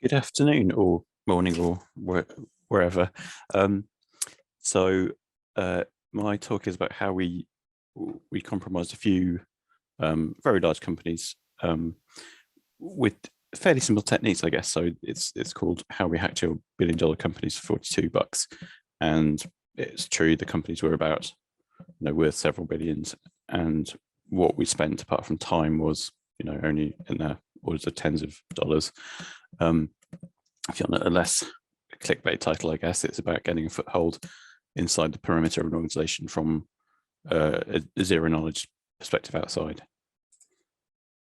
Good afternoon or morning or wherever. My talk is about how we compromised a few very large companies with fairly simple techniques, I guess. So it's called How We Hacked Your Billion-Dollar Companies for $42, and it's true the companies were about worth several billions, and what we spent apart from time was only in the orders of tens of dollars. If you want a less clickbait title, I guess it's about getting a foothold inside the perimeter of an organization from a zero knowledge perspective outside.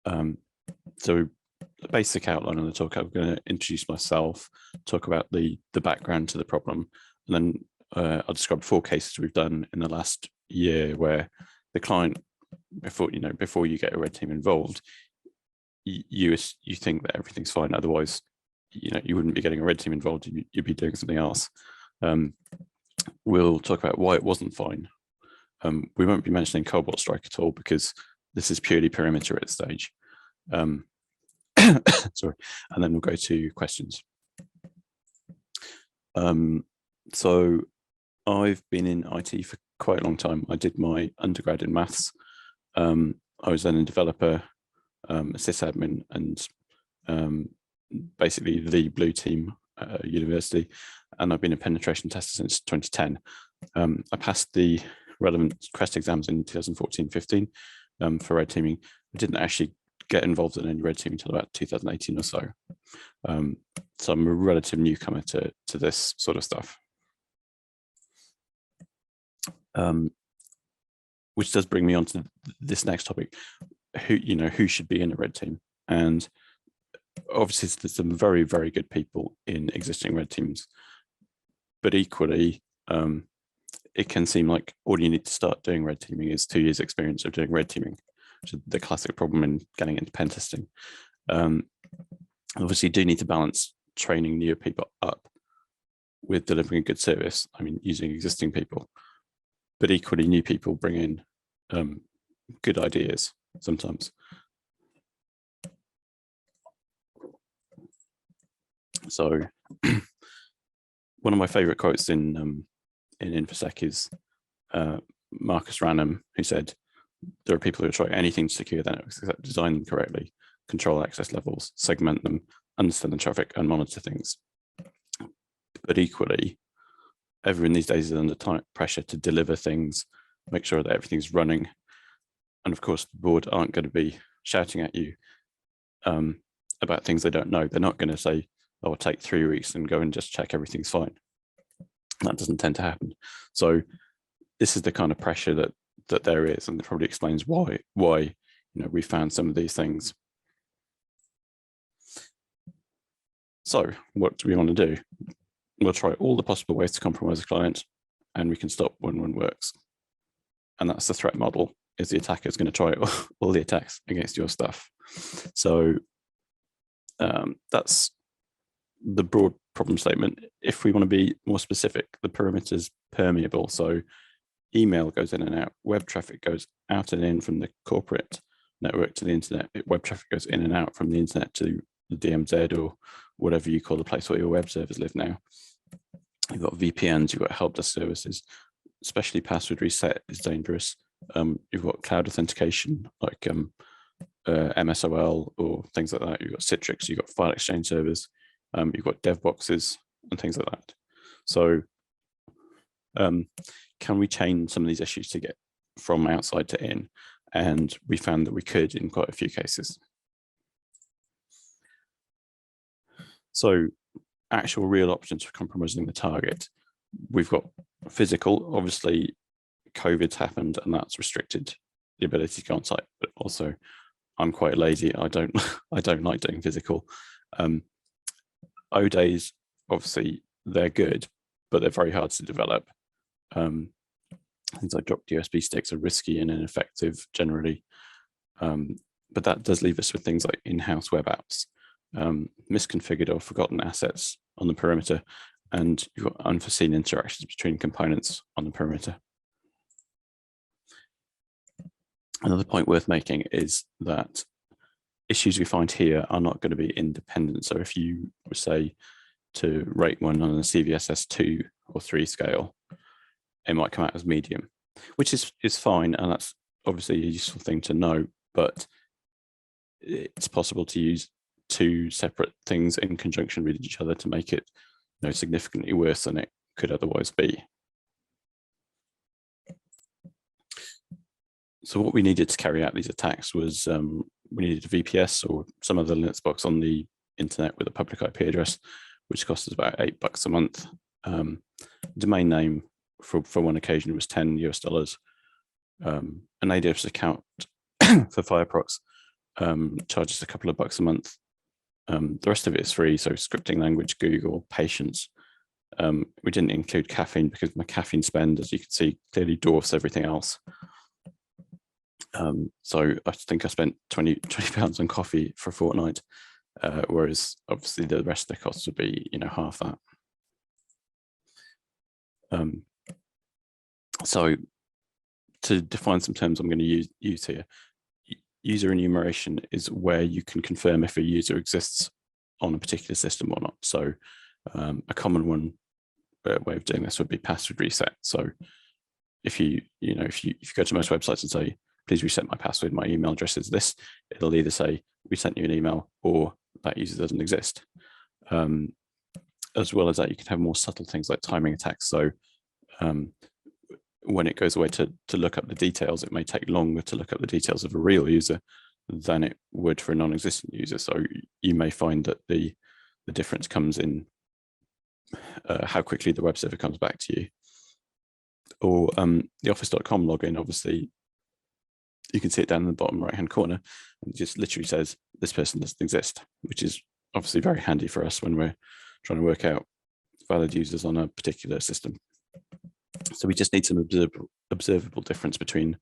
So the basic outline of the talk, I'm going to introduce myself, talk about the background to the problem, and then I'll describe 4 cases we've done in the last year where the client, before you get a red team involved, you think that everything's fine. Otherwise, you wouldn't be getting a red team involved. You'd be doing something else. We'll talk about why it wasn't fine. We won't be mentioning Cobalt Strike at all because this is purely perimeter at this stage. Sorry, and then we'll go to questions. So I've been in IT for quite a long time. I did my undergrad in maths. I was then a developer, a sysadmin, and basically the blue team at university. And I've been a penetration tester since 2010. I passed the relevant CREST exams in 2014-15 for red teaming. I didn't actually get involved in any red teaming until about 2018 or so. So I'm a relative newcomer to this sort of stuff. Which does bring me on to this next topic. Who should be in a red team? And obviously there's some very, very good people in existing red teams, but equally it can seem like all you need to start doing red teaming is 2 years experience of doing red teaming, which is the classic problem in getting into pen testing. Obviously you do need to balance training new people up with delivering a good service. I mean, using existing people, but equally new people bring in good ideas sometimes. So one of my favorite quotes in InfoSec is Marcus Rannum, who said, there are people who try anything to secure their networks except design them correctly, control access levels, segment them, understand the traffic, and monitor things. But equally, everyone these days is under tight pressure to deliver things, make sure that everything's running. And of course, the board aren't going to be shouting at you about things they don't know. They're not going to say, oh, I'll take 3 weeks and go and just check everything's fine. That doesn't tend to happen. So this is the kind of pressure that there is, and it probably explains why we found some of these things. So what do we want to do? We'll try all the possible ways to compromise a client, and we can stop when one works. And that's the threat model, is the attacker is going to try all the attacks against your stuff. So that's the broad problem statement. If we want to be more specific, the perimeter is permeable. So email goes in and out, web traffic goes out and in from the corporate network to the internet, web traffic goes in and out from the internet to the DMZ or whatever you call the place where your web servers live now. You've got VPNs, you've got help desk services, especially password reset is dangerous. You've got cloud authentication like MSOL or things like that. You've got Citrix, you've got file exchange servers, you've got dev boxes and things like that. So can we chain some of these issues to get from outside to in? And we found that we could in quite a few cases. So actual real options for compromising the target. We've got physical, obviously COVID's happened and that's restricted the ability to go on site, but also I'm quite lazy. I don't like doing physical. O days, obviously they're good, but they're very hard to develop. Things like dropped USB sticks are risky and ineffective generally. But that does leave us with things like in-house web apps, misconfigured or forgotten assets on the perimeter, and you've got unforeseen interactions between components on the perimeter. Another point worth making is that issues we find here are not going to be independent. So if you which say to rate one on a CVSS 2 or 3 scale, it might come out as medium, which is fine, and that's obviously a useful thing to know, but it's possible to use two separate things in conjunction with each other to make it, you know, significantly worse than it could otherwise be. So what we needed to carry out these attacks was we needed a VPS or some other Linux box on the internet with a public IP address, which cost us about $8 a month. Domain name for one occasion was $10 US. An AWS account for Fireprox charges a couple of bucks a month. The rest of it is free, so scripting language, Google, patience. We didn't include caffeine because my caffeine spend, as you can see, clearly dwarfs everything else. So I think I spent 20 pounds on coffee for a fortnight, whereas obviously the rest of the costs would be, you know, half that. So to define some terms I'm going to use here, user enumeration is where you can confirm if a user exists on a particular system or not. So a common way of doing this would be password reset. So if you go to most websites and say, please reset my password, my email address is this, it'll either say we sent you an email or that user doesn't exist. As well as that, you can have more subtle things like timing attacks. So when it goes away to look up the details, it may take longer to look up the details of a real user than it would for a non-existent user. So you may find that the difference comes in how quickly the web server comes back to you. Or the office.com login, obviously, you can see it down in the bottom right-hand corner, and it just literally says this person doesn't exist, which is obviously very handy for us when we're trying to work out valid users on a particular system. So we just need some observable difference between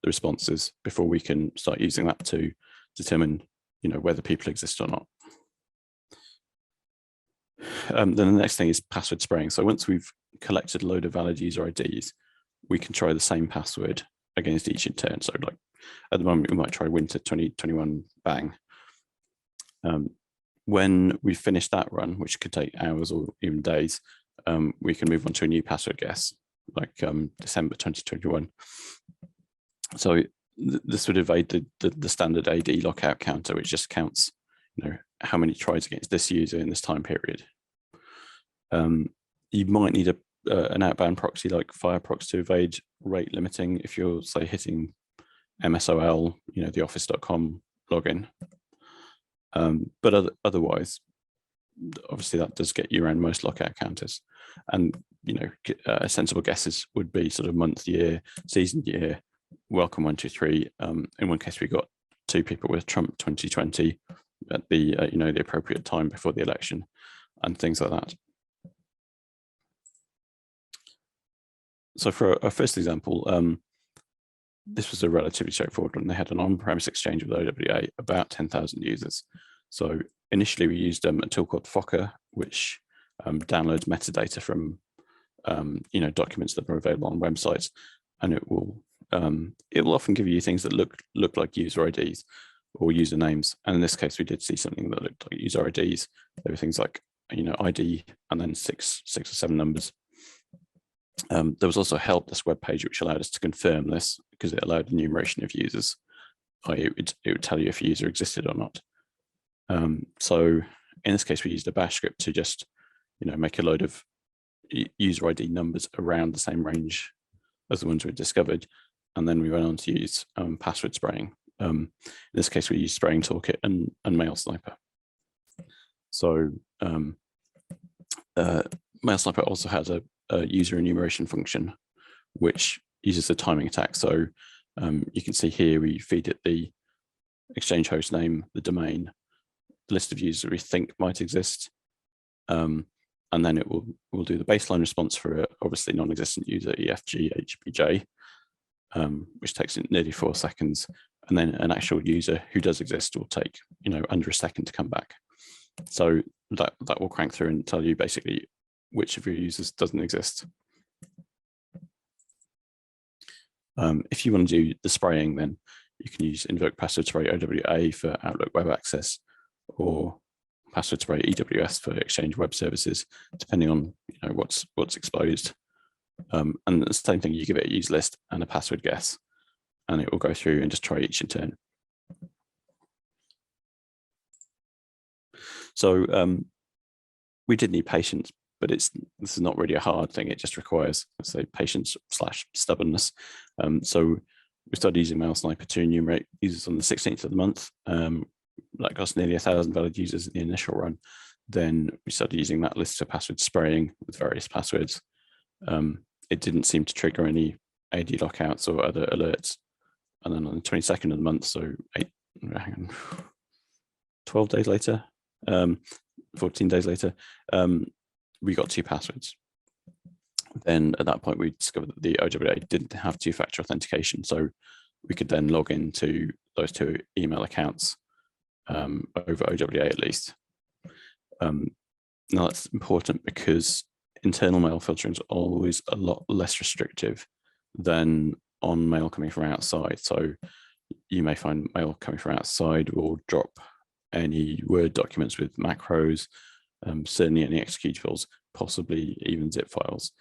the responses before we can start using that to determine, you know, whether people exist or not. Then the next thing is password spraying. So once we've collected a load of valid user IDs, we can try the same password against each in turn. So like at the moment, we might try winter 2021 bang. When we finish that run, which could take hours or even days, we can move on to a new password guess, like December 2021. So this would evade the standard AD lockout counter, which just counts, you know, how many tries against this user in this time period. You might need an outbound proxy like Fireprox to evade rate limiting if you're, say, hitting MSOL, you know, the office.com login. But otherwise, obviously that does get you around most lockout counters. And, you know, sensible guesses would be sort of month, year, season, year, welcome 1, 2, 3. In one case, we got 2 people with Trump 2020 at the, you know, the appropriate time before the election and things like that. So for our first example, this was a relatively straightforward one. They had an on-premise exchange with OWA, about 10,000 users. So initially we used a tool called Fokker, which downloads metadata from you know, documents that are available on websites, and it will often give you things that look like user IDs or usernames. And in this case, we did see something that looked like user IDs. There were things like, you know, ID and then six or 7 numbers. There was also a help desk web page which allowed us to confirm this because it allowed enumeration of users. It would tell you if a user existed or not. So in this case, we used a bash script to just, you know, make a load of user ID numbers around the same range as the ones we discovered, and then we went on to use password spraying. In this case, we used Spraying Toolkit and Mail Sniper. So Mail Sniper also has a user enumeration function, which uses the timing attack. So you can see here we feed it the exchange host name, the domain, the list of users we think might exist, and then it will do the baseline response for obviously non-existent user EFG HBJ, which takes nearly 4 seconds, and then an actual user who does exist will take, you know, under a second to come back. So that will crank through and tell you basically which of your users doesn't exist. If you want to do the spraying, then you can use invoke password spray OWA for Outlook Web Access, or password spray EWS for Exchange Web Services, depending on what's exposed. And the same thing, you give it a use list and a password guess, and it will go through and just try each in turn. So we did need patience, but this is not really a hard thing. It just requires, let's say, patience / stubbornness. So we started using MailSniper to enumerate users on the 16th of the month. That cost nearly 1,000 valid users in the initial run. Then we started using that list for password spraying with various passwords. It didn't seem to trigger any AD lockouts or other alerts. And then on the 22nd of the month, so 12 days later, 14 days later, we got 2 passwords. Then at that point, we discovered that the OWA didn't have 2-factor authentication. So we could then log into those 2 email accounts over OWA at least. Now that's important because internal mail filtering is always a lot less restrictive than on mail coming from outside. So you may find mail coming from outside will drop any Word documents with macros, certainly any executables, possibly even zip files.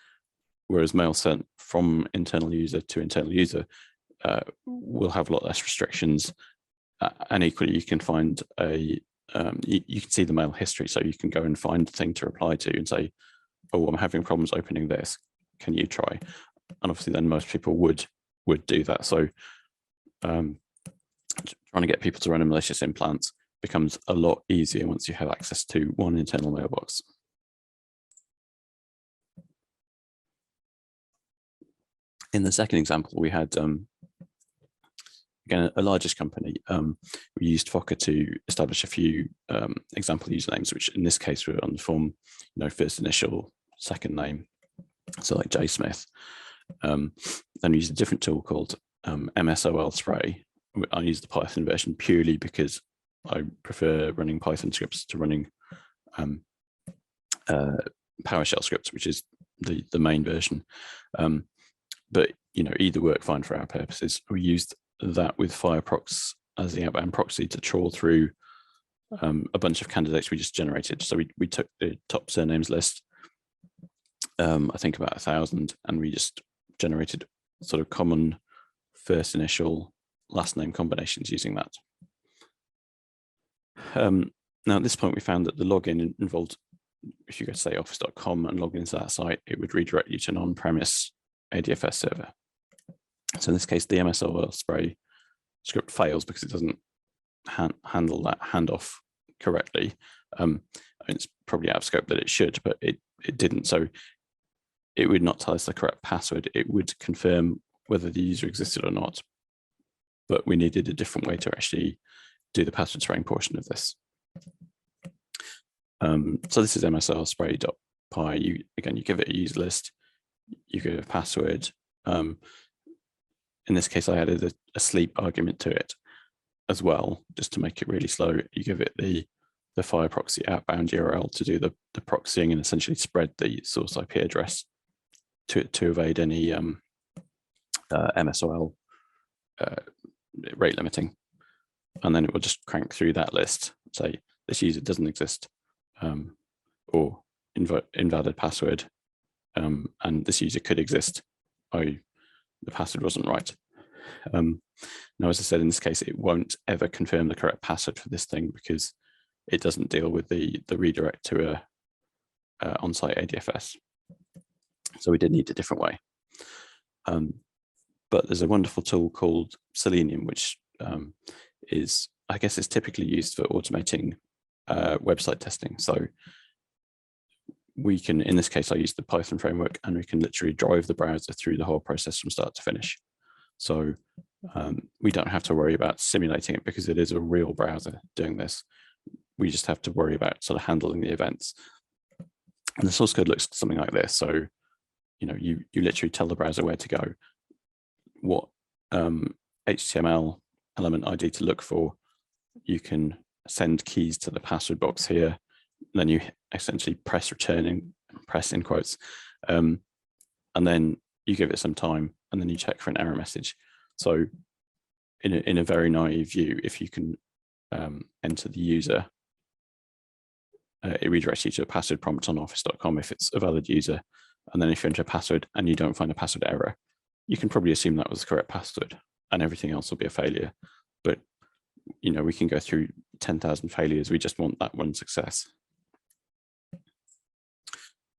Whereas mail sent from internal user to internal user will have a lot less restrictions. And equally, you can find you can see the mail history, so you can go and find the thing to reply to and say, oh, I'm having problems opening this. Can you try? And obviously then most people would do that. So trying to get people to run a malicious implant becomes a lot easier once you have access to one internal mailbox. In the second example, we had, again, a largest company. We used Fokker to establish a few example usernames, which in this case were on the form, first initial, second name, so like J Smith. Then we used a different tool called MSOL Spray. I used the Python version purely because I prefer running Python scripts to running PowerShell scripts, which is the main version. But either work fine for our purposes. We used that with Fireprox as the outbound proxy to trawl through a bunch of candidates we just generated. So we took the top surnames list, I think about 1,000, and we just generated sort of common first initial last name combinations using that. Now at this point we found that the login involved, if you go to say office.com and log into that site, it would redirect you to an on-premise ADFS server. So in this case, the MSOL spray script fails because it doesn't handle that handoff correctly. It's probably out of scope that it should, but it didn't. So it would not tell us the correct password. It would confirm whether the user existed or not. But we needed a different way to actually do the password spraying portion of this. So this is MSOL Spray.py. Again, you give it a user list, you give it a password. In this case, I added a sleep argument to it as well, just to make it really slow. You give it the fire proxy outbound URL to do the proxying and essentially spread the source IP address to evade any MSOL rate limiting. And then it will just crank through that list, say this user doesn't exist, or invalid password, and this user could exist, the password wasn't right. Now, as I said, in this case, it won't ever confirm the correct password for this thing because it doesn't deal with the redirect to a on-site ADFS. So we did need a different way. But there's a wonderful tool called Selenium, which is, I guess, is typically used for automating website testing. So we can, in this case, I use the Python framework, and we can literally drive the browser through the whole process from start to finish. So we don't have to worry about simulating it because it is a real browser doing this. We just have to worry about sort of handling the events. And the source code looks something like this. So, you literally tell the browser where to go, what HTML element ID to look for. You can send keys to the password box here. Then you essentially press return and press in quotes. And then you give it some time, and then you check for an error message. So in a very naive view, if you can enter the user it redirects you to a password prompt on office.com if it's a valid user. And then if you enter a password and you don't find a password error, you can probably assume that was the correct password and everything else will be a failure. But, you know, we can go through 10,000 failures. We just want that one success.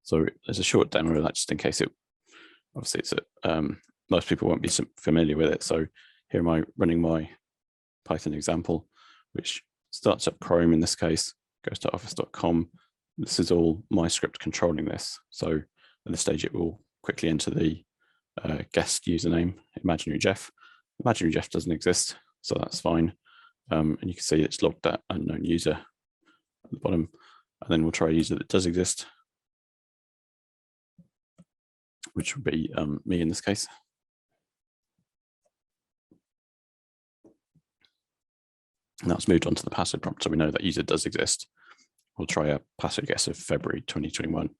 So there's a short demo of that just in case it, obviously it's most people won't be familiar with it. So here am I running my Python example, which starts up Chrome in this case, goes to office.com. This is all my script controlling this. So at this stage, it will quickly enter the guest username, imaginary Jeff. Imaginary Jeff doesn't exist, so that's fine. And you can see it's logged that unknown user at the bottom. And then we'll try a user that does exist, which would be me in this case. Now it's moved on to the password prompt, so we know that user does exist. We'll try a password guess of February 2021.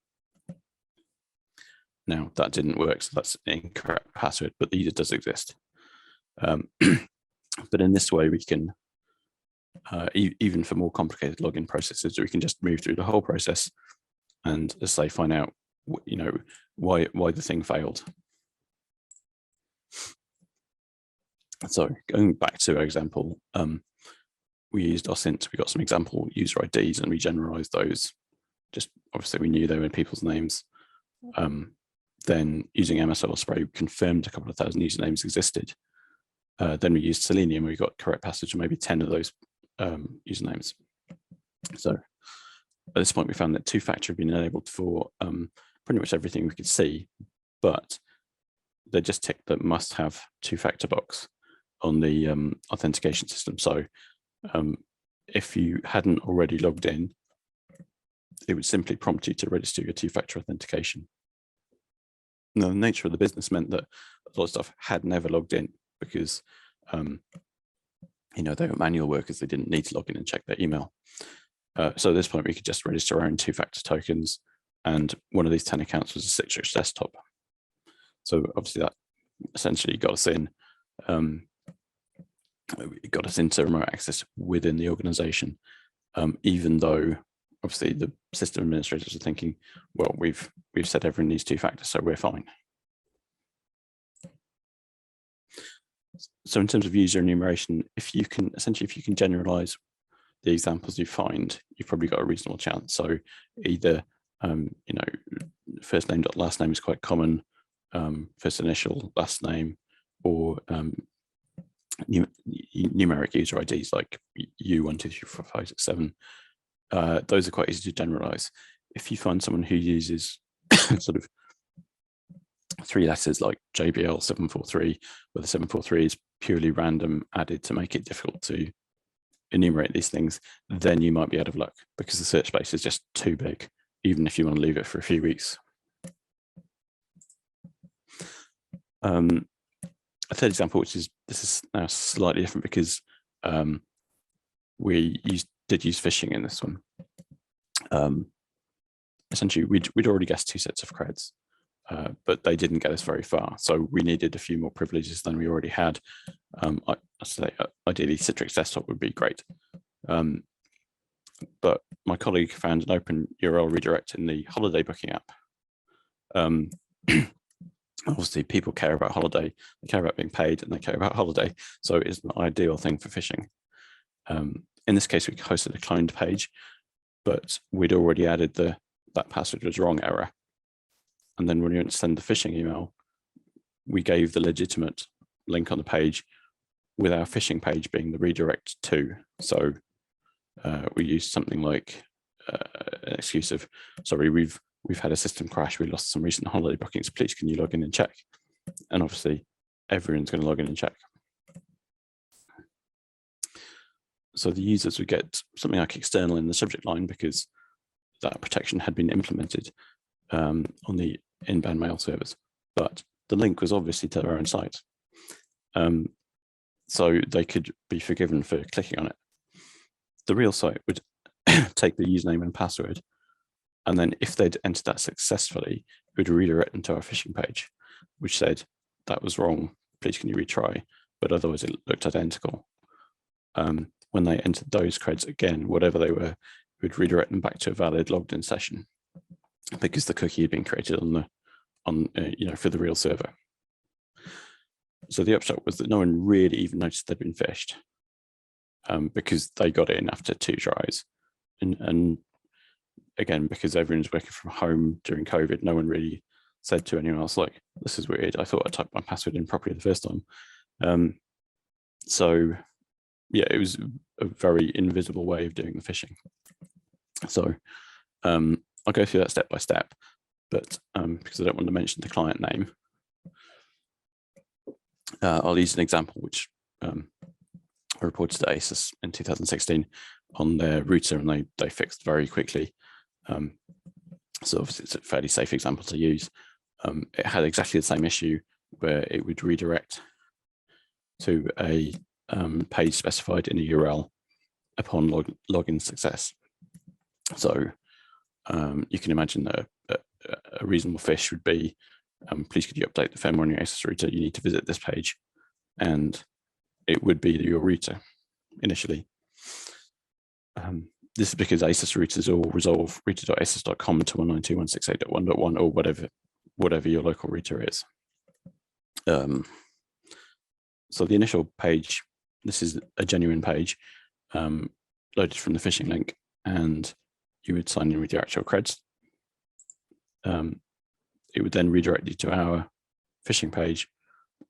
Now that didn't work, so that's an incorrect password, but the user does exist. But in this way, we can, even for more complicated login processes, we can just move through the whole process and, as I say, find out, you know, why the thing failed. So going back to our example, we used OSINT, we got some example user IDs and we generalized those. Just obviously we knew they were people's names. Then using MSOL Spray, we confirmed a couple of thousand usernames existed. Then we used Selenium, we got correct passage of maybe 10 of those usernames. So at this point, we found that two-factor had been enabled for pretty much everything we could see, but they just ticked the must-have two-factor box on the authentication system. So if you hadn't already logged in, it would simply prompt you to register your two-factor authentication. Now, the nature of the business meant that a lot of stuff had never logged in because, you know, they were manual workers. They didn't need to log in and check their email. So at this point, we could just register our own two-factor tokens. And one of these 10 accounts was a Citrix desktop. So obviously that essentially got us in. It got us into remote access within the organization, even though obviously the system administrators are thinking, well, we've said everyone needs two-factor, so we're fine. So in terms of user enumeration, if you can generalize the examples you find, you've probably got a reasonable chance. So either you know, first name dot last name is quite common, first initial, last name, or numeric user IDs like U 1 2 3 4 5 6 7. Those are quite easy to generalize. If you find someone who uses sort of 3 letters like JBL 743, where the 743 is purely random added to make it difficult to enumerate these things, then you might be out of luck because the search space is just too big, even if you want to leave it for a few weeks. A third example, this is now slightly different because we did use phishing in this one. Essentially, we'd already guessed 2 sets of creds, but they didn't get us very far. So we needed a few more privileges than we already had. I say ideally Citrix desktop would be great. But my colleague found an open URL redirect in the holiday booking app. Obviously, people care about holiday, they care about being paid, and they care about holiday. So it's an ideal thing for phishing. In this case, we hosted a cloned page, but we'd already added that password was wrong error. And then when we went to send the phishing email, we gave the legitimate link on the page with our phishing page being the redirect to. So we used something like an excuse of, sorry, we've had a system crash, we lost some recent holiday bookings, please can you log in and check? And obviously everyone's going to log in and check. So the users would get something like external in the subject line because that protection had been implemented on the inbound mail servers, but the link was obviously to their own site. So they could be forgiven for clicking on it. The real site would take the username and password, and then if they'd entered that successfully, it would redirect them to our phishing page, which said, that was wrong, please can you retry? But otherwise it looked identical. When they entered those creds again, whatever they were, would redirect them back to a valid logged in session because the cookie had been created for the real server. So the upshot was that no one really even noticed they'd been phished because they got in after 2 tries. And again, because everyone's working from home during COVID, no one really said to anyone else, like, this is weird. I thought I typed my password in properly the first time. So yeah, it was a very invisible way of doing the phishing. So I'll go through that step by step, but because I don't want to mention the client name, I'll use an example which I reported to ASUS in 2016 on their router, and they fixed very quickly. So obviously it's a fairly safe example to use. It had exactly the same issue where it would redirect to a page specified in a URL upon login success. So you can imagine that a reasonable phish would be, please could you update the firmware on your ASUS router? You need to visit this page, and it would be your router initially. This is because ASUS routers all resolve router.asus.com to 192.168.1.1 or whatever your local router is. So the initial page, this is a genuine page loaded from the phishing link, and you would sign in with your actual creds. It would then redirect you to our phishing page,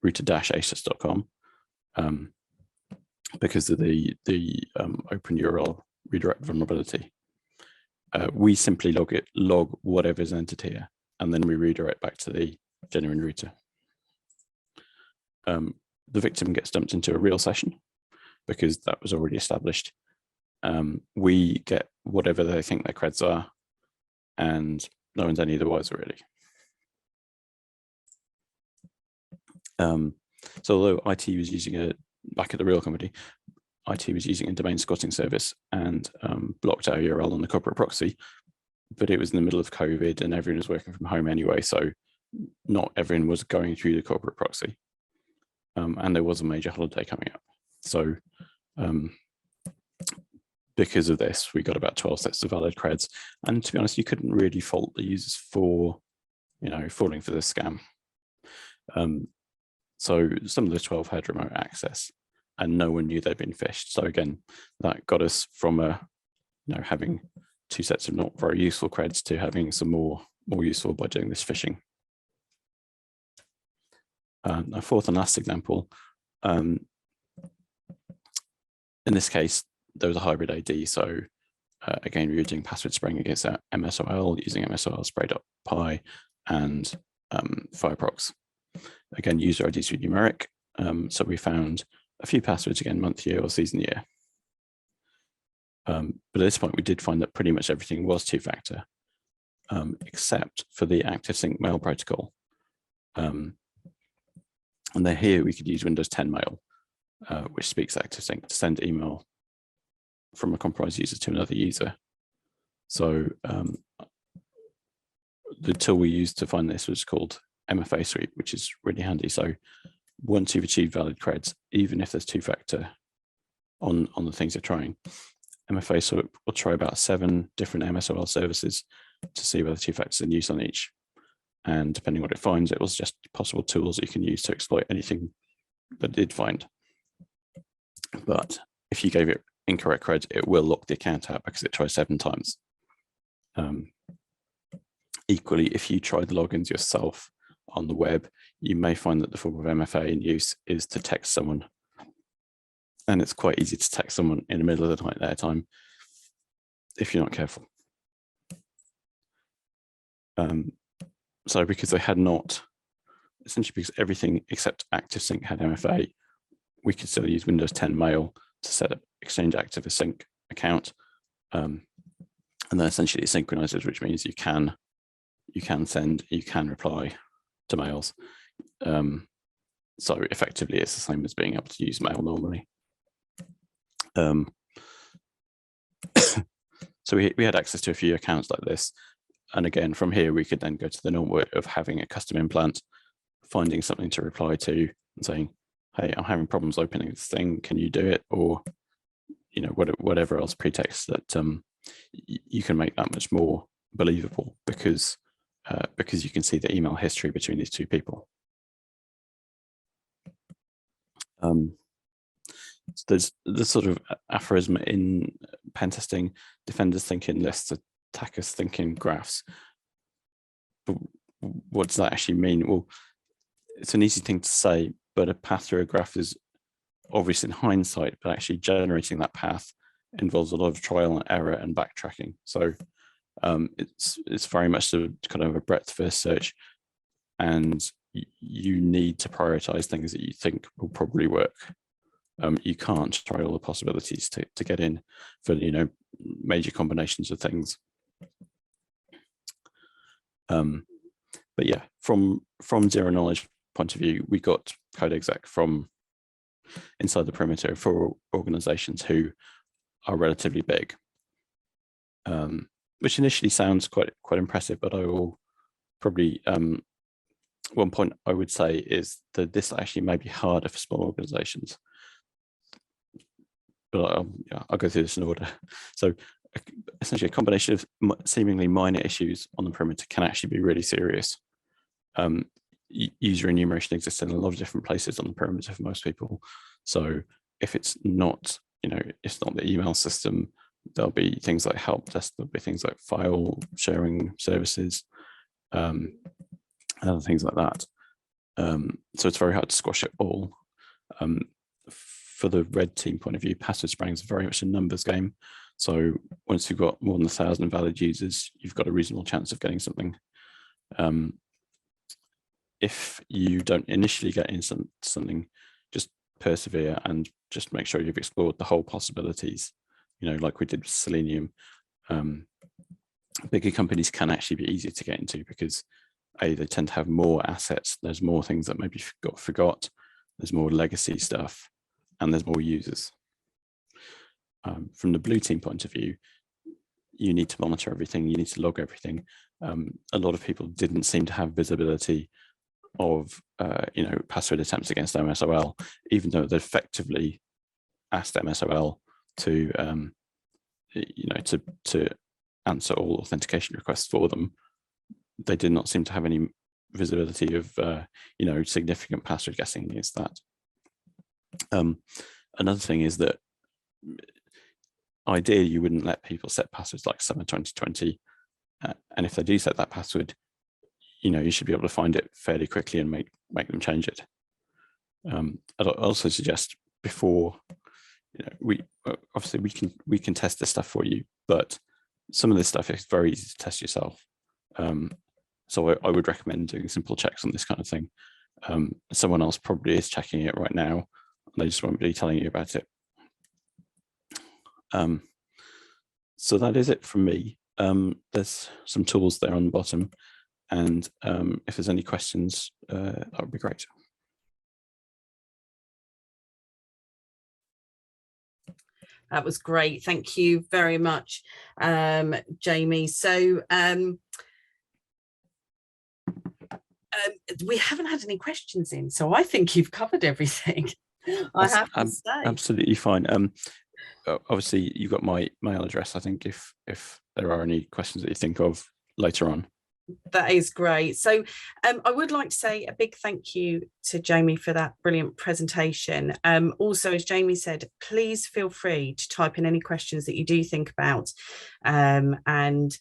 router-asus.com, because of the open URL redirect vulnerability. We simply log whatever's entered here, and then we redirect back to the genuine router. The victim gets dumped into a real session because that was already established. We get whatever they think their creds are, and no one's any the wiser, really. So although IT was using back at the real company, IT was using a domain squatting service and blocked our URL on the corporate proxy, but it was in the middle of COVID and everyone was working from home anyway, so not everyone was going through the corporate proxy. And there was a major holiday coming up. So because of this, we got about 12 sets of valid creds. And to be honest, you couldn't really fault the users for, falling for this scam. So some of the 12 had remote access and no one knew they'd been phished. So again, that got us from having 2 sets of not very useful creds to having some more useful by doing this phishing. A fourth and last example, in this case, there was a hybrid AD. So again, we were doing password spraying against MSOL using MSOL, Spray.py, and Fireprox. Again, user IDs were numeric. So we found a few passwords, again, month, year, or season, year. But at this point, we did find that pretty much everything was 2-factor, except for the ActiveSync mail protocol. And then here we could use Windows 10 Mail, which speaks ActiveSync to send email from a compromised user to another user. So the tool we used to find this was called MFASweep, which is really handy. So once you've achieved valid creds, even if there's 2-factor on the things you're trying, MFASweep will try about 7 different MSOL services to see whether 2-factor's in use on each. And depending on what it finds, it will suggest possible tools that you can use to exploit anything that it did find. But if you gave it incorrect creds, it will lock the account out because it tries 7 times. Equally, if you try the logins yourself on the web, you may find that the form of MFA in use is to text someone. And it's quite easy to text someone in the middle of the night their time if you're not careful. So because they had not, essentially because everything except ActiveSync had MFA, we could still use Windows 10 Mail to set up Exchange Active Sync account. And then essentially it synchronizes, which means you can send, you can reply to mails. So effectively it's the same as being able to use mail normally. So we had access to a few accounts like this. And again, from here, we could then go to the normal way of having a custom implant, finding something to reply to and saying, hey, I'm having problems opening this thing. Can you do it? Or, whatever else pretext that you can make that much more believable because you can see the email history between these two people. So there's the sort of aphorism in pen testing: defenders think in lists, attackers think in graphs. But what does that actually mean? Well, it's an easy thing to say, but a path through a graph is obvious in hindsight, but actually generating that path involves a lot of trial and error and backtracking. So it's very much a kind of a breadth first search, and you need to prioritize things that you think will probably work. You can't try all the possibilities to get in for, you know, major combinations of things. But yeah, from zero knowledge point of view, we got code exec from inside the perimeter for organizations who are relatively big, which initially sounds quite impressive, but I will probably one point I would say is that this actually may be harder for small organizations. But I'll go through this in order. So essentially a combination of seemingly minor issues on the perimeter can actually be really serious. User enumeration exists in a lot of different places on the perimeter for most people. So if it's not, you know, it's not the email system, there'll be things like help desk, there'll be things like file sharing services, and other things like that. So it's very hard to squash it all. For the red team point of view, password spraying is very much a numbers game. So once you've got more than 1,000 valid users, you've got a reasonable chance of getting something. If you don't initially get in something, just persevere and just make sure you've explored the whole possibilities, you know, like we did with Selenium. Bigger companies can actually be easier to get into because they tend to have more assets. There's more things that maybe forgot. There's more legacy stuff, and there's more users. From the blue team point of view, you need to monitor everything. You need to log everything. A lot of people didn't seem to have visibility of you know, password attempts against MSOL, even though they effectively asked MSOL to you know, to answer all authentication requests for them. They did not seem to have any visibility of you know, significant password guessing against that. Another thing is that ideally you wouldn't let people set passwords like summer 2020, and if they do set that password, you know, you should be able to find it fairly quickly and make them change it. I'd also suggest before, you know, obviously we can test this stuff for you, but some of this stuff is very easy to test yourself. So I would recommend doing simple checks on this kind of thing. Someone else probably is checking it right now. They just won't be telling you about it. So that is it from me. There's some tools there on the bottom, and if there's any questions, that would be great. That was great. Thank you very much, Jamie. So we haven't had any questions in, so I think you've covered everything. I have to say. Absolutely fine. Obviously, you've got my mail address. I think if there are any questions that you think of later on. That is great. So I would like to say a big thank you to Jamie for that brilliant presentation. Also, as Jamie said, please feel free to type in any questions that you do think about, and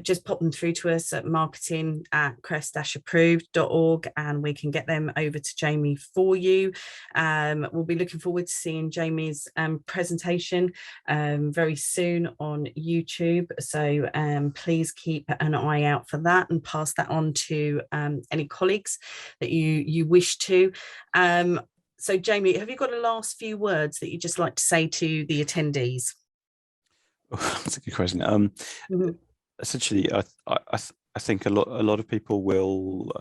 just pop them through to us at marketing@crest-approved.org, and we can get them over to Jamie for you. We'll be looking forward to seeing Jamie's presentation very soon on YouTube. So please keep an eye out for that and pass that on to any colleagues that you wish to. So Jamie, have you got a last few words that you'd just like to say to the attendees? Oh, that's a good question. Essentially, I think a lot of people will,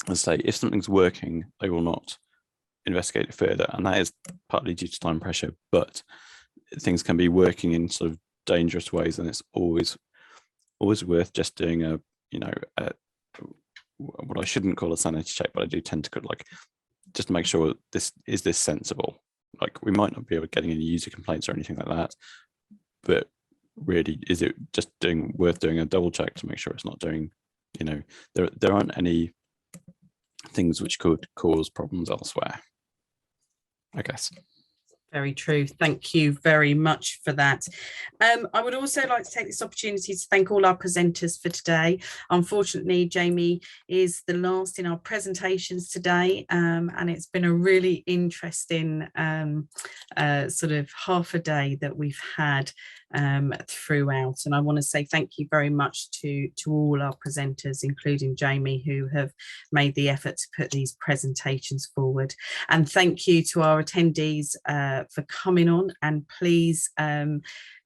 let's say, if something's working, they will not investigate it further, and that is partly due to time pressure. But things can be working in sort of dangerous ways, and it's always worth just doing a, you know, what I shouldn't call a sanity check, but I do tend to like just to make sure this is sensible. Like, we might not be able to get any user complaints or anything like that, but really, is it just worth doing a double check to make sure it's not doing, you know, there aren't any things which could cause problems elsewhere, I guess. Very true. Thank you very much for that. I would also like to take this opportunity to thank all our presenters for today. Unfortunately, Jamie is the last in our presentations today, and it's been a really interesting sort of half a day that we've had throughout, and I want to say thank you very much to all our presenters, including Jamie, who have made the effort to put these presentations forward. And thank you to our attendees for coming on, and please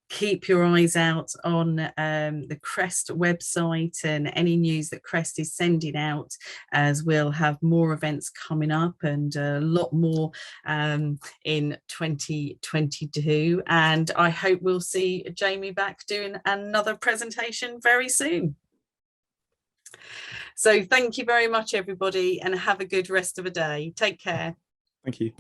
keep your eyes out on the CREST website and any news that CREST is sending out, as we'll have more events coming up and a lot more in 2022. And I hope we'll see Jamie back doing another presentation very soon. So thank you very much, everybody, and have a good rest of the day. Take care. Thank you.